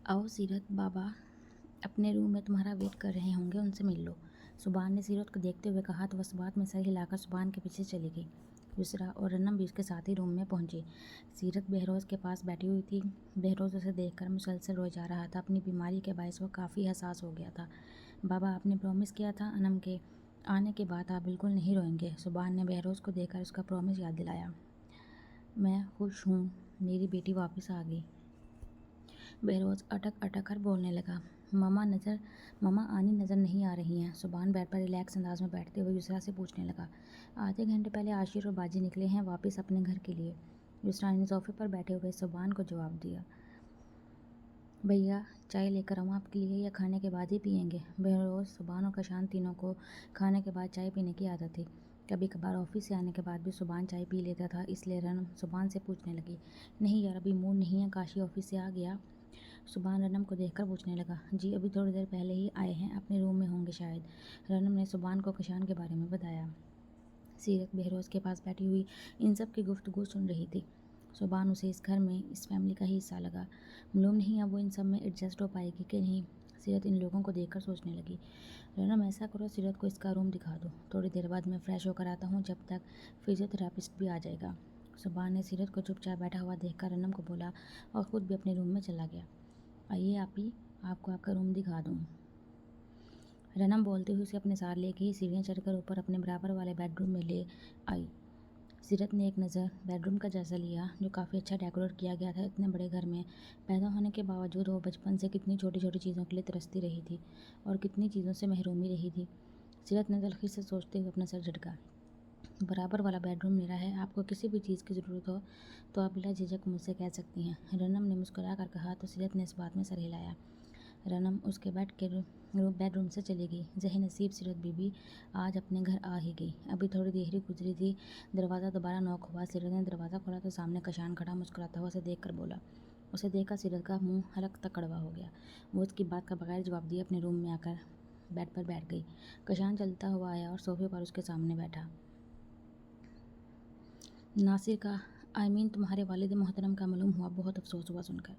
आओ सीरत, बाबा अपने रूम में तुम्हारा वेट कर रहे होंगे, उनसे मिल लो। सुभान ने सीरत को देखते हुए कहा तो वह इस बात में सर हिलाकर सुभान के पीछे चली गई। युसरा और रनम भी उसके साथ ही रूम में पहुंची। सीरत बहरोज़ के पास बैठी हुई थी। बहरोज़ उसे देखकर मुसलसल रोए जा रहा था। अपनी बीमारी के बायस वो काफ़ी हसास हो गया था। बाबा, आपने प्रॉमिस किया था अनम के आने के बाद आप बिल्कुल नहीं रोएंगे। सुभान ने बहरोज़ को देखकर उसका प्रॉमिस याद दिलाया। मैं खुश हूँ, मेरी बेटी वापस आ गई। बहरोज़ अटक अटक कर बोलने लगा। ममा आनी नज़र नहीं आ रही हैं। सुभान बेड पर रिलैक्स अंदाज में बैठते हुए युसरा से पूछने लगा। आधे घंटे पहले आशिर और बाजी निकले हैं वापस अपने घर के लिए। युसरा ने सोफे पर बैठे हुए सुभान को जवाब दिया। भैया, चाय लेकर आऊँ आपके लिए या खाने के बाद ही पियेंगे? बहरोज़, सुभान और कशान तीनों को खाने के बाद चाय पीने की आदत थी। कभी कभार ऑफिस से आने के बाद भी सुभान चाय पी लेता था, इसलिए रनम सुभान से पूछने लगी। नहीं यार, अभी मूड नहीं है। काशी ऑफिस से आ गया? सुभान रनम को देखकर पूछने लगा। जी, अभी थोड़ी देर पहले ही आए हैं, अपने रूम में होंगे शायद। रनम ने सुभान को कशान के बारे में बताया। सीरत बहरोज़ के पास बैठी हुई इन सब की गुफ्तगू सुन रही थी। सुभान उसे इस घर में इस फैमिली का ही हिस्सा लगा। मालूम नहीं अब वो इन सब में एडजस्ट हो पाएगी कि नहीं। सीरत इन लोगों को देखकर सोचने लगी। रनम, ऐसा करो, सीरत को इसका रूम दिखा दो। थोड़ी देर बाद मैं फ्रेश होकर आता हूँ, जब तक फिजियोथेरापिस्ट भी आ जाएगा। सुभान ने सीरत को चुपचाप बैठा हुआ देखकर रनम को बोला और ख़ुद भी अपने रूम में चला गया। आइए आपी, आपको आपका रूम दिखा दूँ। रनम बोलते हुए उसे अपने साथ लेके ही सीढ़ियाँ चढ़कर ऊपर अपने बराबर वाले बेडरूम में ले आई। सीरत ने एक नज़र बेडरूम का जायज़ा लिया, जो काफ़ी अच्छा डेकोरेट किया गया था। इतने बड़े घर में पैदा होने के बावजूद वो बचपन से कितनी छोटी छोटी चीज़ों के लिए तरसती रही थी और कितनी चीज़ों से महरूमी रही थी। सीरत ने तलखी से सोचते हुए अपना सर झटका। बराबर वाला बेडरूम मेरा है। आपको किसी भी चीज़ की ज़रूरत हो तो आप बिला झिझक मुझसे कह सकती हैं। रनम ने मुस्कुरा कर कहा तो सीरत ने इस बात में सर हिलाया। रनम उसके बेडरूम से चली गई। जही नसीब सीरत बीबी आज अपने घर आ ही गई। अभी थोड़ी देर ही गुजरी थी, दरवाज़ा दोबारा नॉक हुआ। सीरत ने दरवाज़ा खोला तो सामने कशान खड़ा मुस्कुराता हुआ उसे देखकर बोला। उसे देखकर सीरत का मुंह हलक तक कड़वा हो गया। वो उसकी बात का बगैर जवाब दिए अपने रूम में आकर बेड पर बैठ गई। कशान चलता हुआ आया और सोफे पर उसके सामने बैठा। नासिर का तुम्हारे वालिद मोहतरम का मालूम हुआ, बहुत अफसोस हुआ सुनकर।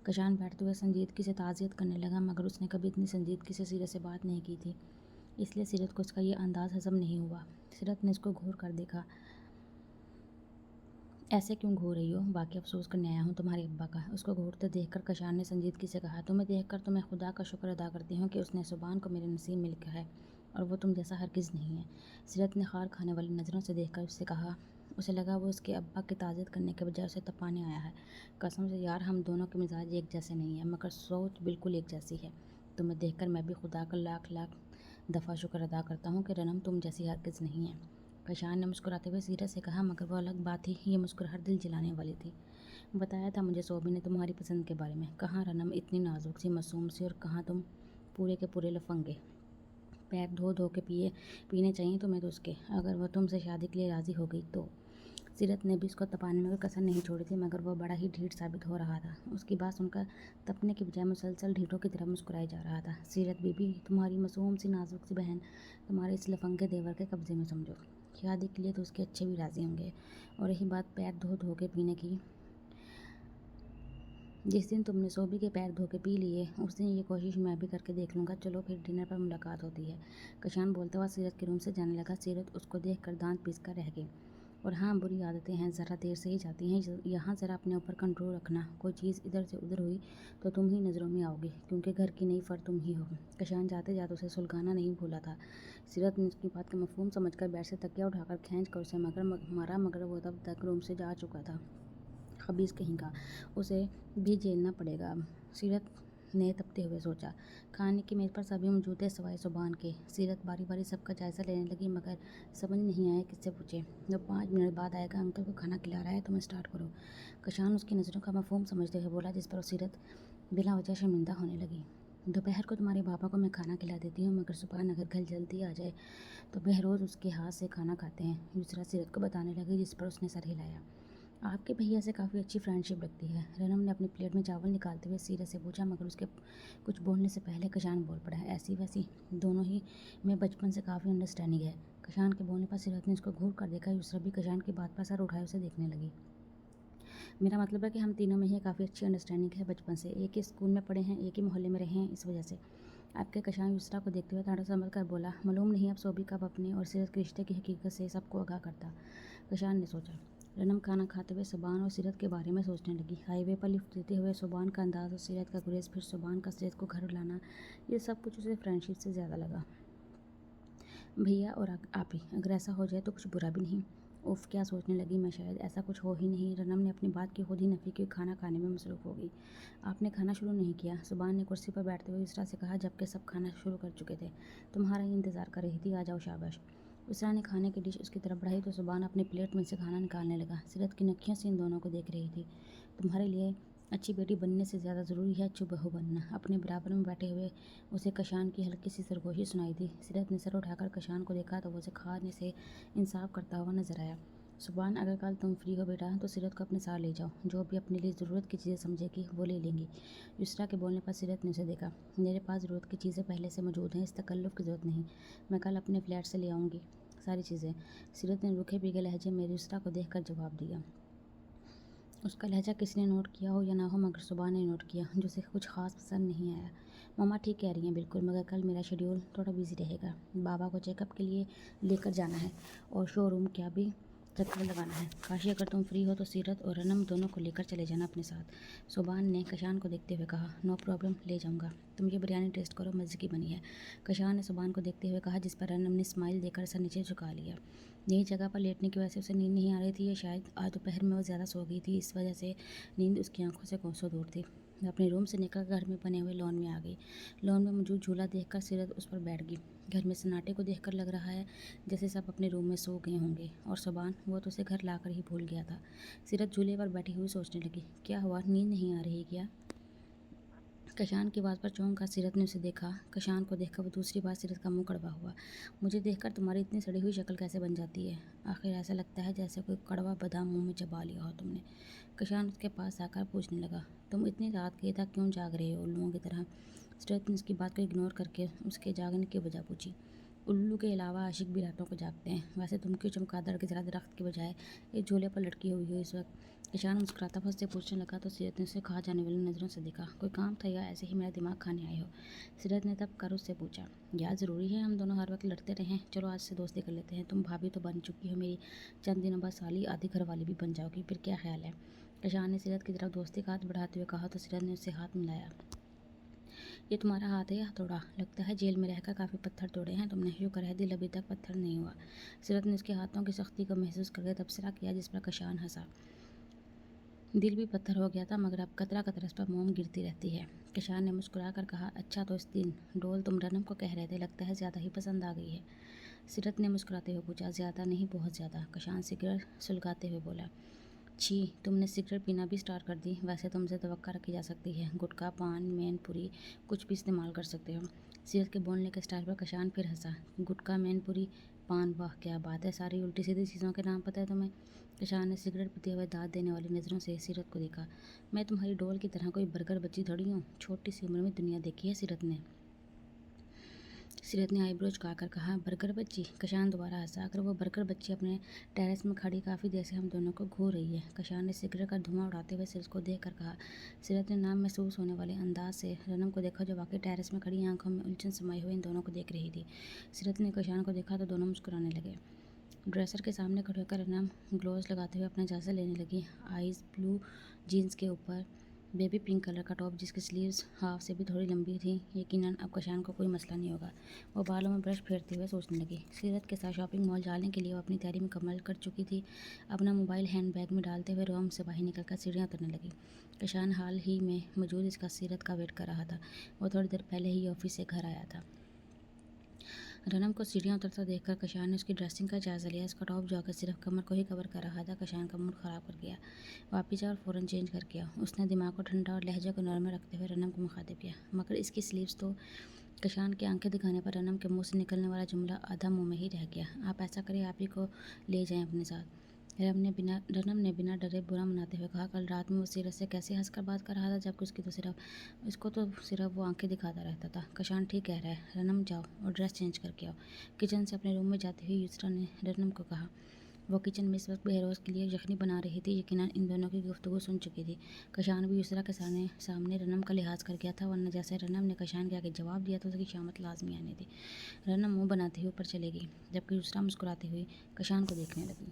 कशान बैठते हुए संजीदगी से ताज़ियत करने लगा, मगर उसने कभी इतनी संजीदगी से सीरत से बात नहीं की थी, इसलिए सीरत को उसका ये अंदाज़ हज़म नहीं हुआ। सीरत ने इसको घूर कर देखा। ऐसे क्यों घूर रही हो? बाकी अफसोस करने आया हूँ तुम्हारे अब्बा का। उसको घूरते देखकर कशान ने संजीदगी से कहा। तुम्हें देखकर तो मैं खुदा का शुक्र अदा करती हूँ कि उसने सुभान को मेरे नसीब में लिखा है और वो तुम जैसा हरगिज़ नहीं है। सीरत ने खार खाने वाली नज़रों से देखकर उससे कहा। उसे लगा वो उसके अब्बा की ताज़ियत करने के बजाय उसे तपाने आया है। कसम से यार, हम दोनों के मिजाज एक जैसे नहीं है, मगर सोच बिल्कुल एक जैसी है। तुम्हें देखकर मैं भी खुदा का लाख लाख दफ़ा शुक्र अदा करता हूँ कि रनम तुम जैसी हरगिज़ नहीं है। कशान ने मुस्कुराते हुए सीरत से कहा। मगर वो अलग बात थी, ये मुस्कुराहट दिल जलाने वाली थी। बताया था मुझे सोबी ने तुम्हारी पसंद के बारे में। कहाँ रनम इतनी नाजुक सी, मासूम सी, और कहाँ तुम पूरे के पूरे लफंगे। पैर धो धो के पीने चाहिए तुम्हें तो उसके, अगर वह तुमसे शादी के लिए राज़ी हो गई तो। सीरत ने भी उसको तपाने में कोई कसर नहीं छोड़ी थी, मगर वह बड़ा ही ढीठ साबित हो रहा था। उसकी बात सुनकर तपने की बजाय मुसलसल ढीठों की तरह मुस्कुराई जा रहा था। सीरत बीबी, तुम्हारी मासूम सी नाजुक सी बहन तुम्हारे इस लफंगे देवर के कब्जे में समझो। शादी के लिए तो उसके अच्छे भी राज़ी होंगे। और रही बात पैर धो धो के पीने की, जिस दिन तुमने सोबी के पैर धो के पी लिए उस दिन ये कोशिश मैं भी करके देख लूँगा। चलो फिर डिनर पर मुलाकात होती है। कशान बोलता हुआ सीरत के रूम से जाने लगा। सीरत उसको देख कर दांत पीस कर रह गई। और हाँ, बुरी आदतें हैं, ज़रा देर से ही जाती हैं। यहाँ ज़रा अपने ऊपर कंट्रोल रखना। कोई चीज़ इधर से उधर हुई तो तुम ही नज़रों में आओगी, क्योंकि घर की नई फर्द तुम ही हो। कशान जाते जाते उसे सुलगाना नहीं भूला था। सीरत ने उसकी बात का मफहूम समझकर बेड से तकिया उठाकर खींच कर उसे मारा, मगर वो तब तक रूम से जा चुका था। खबीस कहीं का, उसे भी झेलना पड़ेगा अब। सीरत ने तपते हुए सोचा। खाने की मेज़ पर सभी मौजूद थे सिवाय सुभान के। सीरत बारी बारी सबका जायज़ा लेने लगी, मगर समझ नहीं आया किससे पूछे। जब 5 मिनट बाद आएगा, अंकल को खाना खिला रहा है, तुम स्टार्ट करो। कशान उसकी नज़रों का मफहूम समझते हुए बोला, जिस पर सीरत बिला वजह शर्मिंदा होने लगी। दोपहर को तुम्हारे पापा को मैं खाना खिला देती हूँ, मगर सुबह अगर घर जल्दी आ जाए तो बहरोज़ उसके हाथ से खाना खाते हैं। दूसरा सीरत को बताने लगी, जिस पर उसने सर हिलाया। आपके भैया से काफ़ी अच्छी फ्रेंडशिप लगती है। रनम ने अपनी प्लेट में चावल निकालते हुए सीरत से पूछा, मगर उसके कुछ बोलने से पहले कशान बोल पड़ा। ऐसी वैसी दोनों ही में बचपन से काफ़ी अंडरस्टैंडिंग है। कशान के बोलने पर सीरत ने उसको घूर कर देखा। यूसरा भी कशान की बात पर सर उठाए उसे देखने लगी। मेरा मतलब है कि हम तीनों में ही काफ़ी अच्छी अंडरस्टैंडिंग है बचपन से, एक ही स्कूल में पढ़े हैं, एक ही मोहल्ले में रहे हैं, इस वजह से। आपके कशान युसरा को देखते हुए ताड़ा संभल कर बोला, मालूम नहीं अब सोबी कब अपने और सीरत के रिश्ते की हकीकत से सबको आगाह करता। कशान ने सोचा। रनम खाना खाते हुए सुबान और सीरत के बारे में सोचने लगी। हाईवे पर लिफ्ट देते हुए सुबान का अंदाज और सीरत का गुरेज, फिर सुबान का सीरत को घर लाना, ये सब कुछ उसे फ्रेंडशिप से ज़्यादा लगा। भैया और आप ही, अगर ऐसा हो जाए तो कुछ बुरा भी नहीं। उफ, क्या सोचने लगी मैं, शायद ऐसा कुछ हो ही नहीं। रनम ने अपनी बात की खुद ही नफ़ी की खाना खाने में मसरूफ़ हो गई। आपने खाना शुरू नहीं किया, सुबान ने कुर्सी पर बैठते हुए उसरा से कहा, जबकि सब खाना शुरू कर चुके थे। तुम्हारा ही इंतज़ार कर रही थी, आ जाओ शाबाश। उसरा ने खाने की डिश उसकी तरफ बढ़ाई तो सुबान अपने प्लेट में से खाना निकालने लगा। सीरत की नखियों से इन दोनों को देख रही थी। तुम्हारे लिए अच्छी बेटी बनने से ज़्यादा ज़रूरी है अच्छी बहू बनना। अपने बराबर में बैठे हुए उसे कशान की हल्की सी सरगोशी सुनाई दी। सीरत ने सर उठाकर कशान को देखा तो वो उसे खाने से इंसाफ करता हुआ नजर आया। सुबान, अगर कल तुम फ्री हो बेटा तो सीरत को अपने साथ ले जाओ, जो भी अपने लिए ज़रूरत की चीज़ें समझेगी वो ले लेंगी। युसरा के बोलने पर सीरत ने उसे देखा। मेरे पास ज़रूरत की चीज़ें पहले से मौजूद हैं, इस तकल्लुफ़ की ज़रूरत नहीं। मैं कल अपने फ्लैट से ले आऊँगी सारी चीज़ें। सीरत ने रूखे भीगे लहजे में युसरा को देख कर जवाब दिया। उसका लहजा किसी ने नोट किया हो या ना हो, मगर सुबह ने नोट किया, जो उसे कुछ खास पसंद नहीं आया। मम्मा ठीक कह रही हैं बिल्कुल, मगर कल मेरा शेड्यूल थोड़ा बिजी रहेगा। बाबा को चेकअप के लिए लेकर जाना है और शोरूम क्या भी चक्कर लगाना है। काशी, अगर तुम फ्री हो तो सीरत और रनम दोनों को लेकर चले जाना अपने साथ। सुबान ने कशान को देखते हुए कहा, नो प्रॉब्लम, ले जाऊंगा। तुम ये बिरयानी टेस्ट करो, मज़े की बनी है। कशान ने सुबान को देखते हुए कहा, जिस पर रनम ने स्माइल देकर सर नीचे झुका लिया। नई जगह पर लेटने की वजह से उसे नींद नहीं आ रही थी, या शायद आज दोपहर में वो ज़्यादा सो गई थी, इस वजह से नींद उसकी आंखों से कोसों दूर थी। अपने रूम से निकल घर में बने हुए लॉन में आ गई। लॉन में मौजूद झूला देखकर सीरत उस पर बैठ गई। घर में सन्नाटे को देखकर लग रहा है जैसे सब अपने रूम में सो गए होंगे, और सुबान, वो तो उसे घर लाकर ही भूल गया था। सीरत झूले पर बैठी हुई सोचने लगी, क्या हुआ, नींद नहीं आ रही क्या? कशान की आवाज़ पर चौंक कर सीरत ने उसे देखा। कशान को देखकर वो दूसरी बार सीरत का मुंह कड़वा हुआ। मुझे देखकर तुम्हारी इतनी सड़ी हुई शक्ल कैसे बन जाती है? आखिर ऐसा लगता है जैसे कोई कड़वा बादाम मुंह में चबा लिया हो तुमने। कशान उसके पास आकर पूछने लगा, तुम इतनी रात गई था, क्यों जाग रहे हो उल्लुओं की तरह? सीरत ने उसकी बात को इग्नोर करके उसके जागने की वजह पूछी। उल्लू के अलावा आशिक भी रातों को जागते हैं। वैसे तुम क्यों चमगादड़ की तरह दरख्त के बजाय एक झूले पर लटकी हुई हो इस वक्त? ईशान मुस्कुराता हुआ उससे पूछने लगा तो सीरत ने उसे खा जाने वाली नज़रों से देखा। कोई काम था या ऐसे ही मेरा दिमाग खाने आए हो? सीरत ने तब कर उससे पूछा, यार ज़रूरी है हम दोनों हर वक्त लड़ते रहें? चलो आज से दोस्ती कर लेते हैं। तुम भाभी तो बन चुकी हो मेरी, चंद दिनों बाद साली आधी घर वाली भी बन जाओगी, फिर क्या ख्याल है? ईशान ने सीरत की तरफ दोस्ती का हाथ बढ़ाते हुए कहा तो सीरत ने उससे हाथ मिलाया। ये तुम्हारा हाथ है या हथौड़ा? लगता है जेल में रहकर काफ़ी पत्थर तोड़े हैं तुमने, शुक्र है दिल अभी तक पत्थर नहीं हुआ। सीरत ने उसके हाथों की सख्ती को महसूस करके तबसरा किया, जिस पर कशान हंसा। दिल भी पत्थर हो गया था, मगर अब कतरा कतरा इस पर मोम गिरती रहती है। कशान ने मुस्कुरा कर कहा, अच्छा तो इस दिन डोल तुम रनम को कह रहे थे, लगता है ज़्यादा ही पसंद आ गई है। सीरत ने मुस्कुराते हुए पूछा, ज़्यादा नहीं बहुत ज़्यादा। कशान सिगरेट सुलगाते हुए बोला, छी, तुमने सिगरेट पीना भी स्टार्ट कर दी। वैसे तुमसे तवक्का रखी जा सकती है, गुटखा, पान, मैनपुरी कुछ भी इस्तेमाल कर सकते हो। सीरत के बोलने के स्टाइल पर कशान फिर हंसा। गुटखा, मैनपुरी, पान, वाह क्या बात है, सारी उल्टी सीधी चीज़ों के नाम पता है तुम्हें? कशान ने सिगरेट पीते हुए दाद देने वाली नज़रों से सीरत को देखा। मैं तुम्हारी डोल की तरह कोई बर्गर बच्ची थोड़ी हूँ, छोटी सी उम्र में दुनिया देखी है सीरत ने आईब्रो झुकाकर कहा, बर्गर बच्ची? कशान दोबारा हंसा। अगर वो बर्गर बच्ची अपने टेरेस में खड़ी काफ़ी देर से हम दोनों को घूर रही है। कशान ने सिगरेट का धुआं उड़ाते हुए सीरत को देख कर कहा। सीरत ने नाम महसूस होने वाले अंदाज से रनम को देखा, जो वाकई टेरेस में खड़ी आंखों में उलझन समाई हुई इन दोनों को देख रही थी। सीरत ने कशान को देखा तो दोनों मुस्कुराने लगे। ड्रेसर के सामने खड़े होकर रनम ग्लोव्स लगाते हुए अपना जायजा लेने लगी। आइस ब्लू जीन्स के ऊपर बेबी पिंक कलर का टॉप, जिसकी स्लीव्स हाफ से भी थोड़ी लंबी थी। यकीनन अब कशान को कोई मसला नहीं होगा। वो बालों में ब्रश फेरते हुए सोचने लगी। सीरत के साथ शॉपिंग मॉल जाने के लिए वो अपनी तैयारी मुकम्मल कर चुकी थी। अपना मोबाइल हैंड बैग में डालते हुए रूम से बाहर निकलकर सीढ़ियाँ उतरने लगी। कशान हाल ही में मौजूद इसका सीरत का वेट कर रहा था। वो थोड़ी देर पहले ही ऑफिस से घर आया था। रनम को सीढ़ियाँ उतरता देखकर कशान ने उसकी ड्रेसिंग का जायजा लिया। इसका टॉप जो आकर सिर्फ कमर को ही कवर कर रहा था। कशान का मूड ख़राब कर गया। वापिस जा और फ़ौरन चेंज कर गया। उसने दिमाग को ठंडा और लहजे को नरम रखते हुए रनम को मुखातिब किया, मगर इसकी स्लीव्स तो। कशान की आंखें दिखाने पर रनम के मुंह से निकलने वाला जुमला आधा मुंह में ही रह गया। आप ऐसा करें, आप ही को ले जाएं अपने साथ। रनम ने बिना डरे बुरा मनाते हुए कहा, कल रात में वो सीरत से कैसे हंसकर बात कर रहा था, जबकि उसको तो सिर्फ वो आंखें दिखाता रहता था। कशान ठीक कह रहा है, रनम जाओ और ड्रेस चेंज करके आओ। किचन से अपने रूम में जाती हुई युसरा ने रनम को कहा। वो किचन में इस वक्त बेरोज़ के लिए यखनी बना रही थी। यकीनन इन दोनों की गुफ्तगू सुन चुकी थी। कशान भी युसरा के सामने रनम का लिहाज कर गया था, वरना जैसे रनम ने कशान के आगे जवाब दिया तो उसकी शामत लाजमी आनी थी। रनम मुंह बनाती हुई ऊपर चली गई, जबकि युसरा मुस्कुराती हुई कशान को देखने लगी।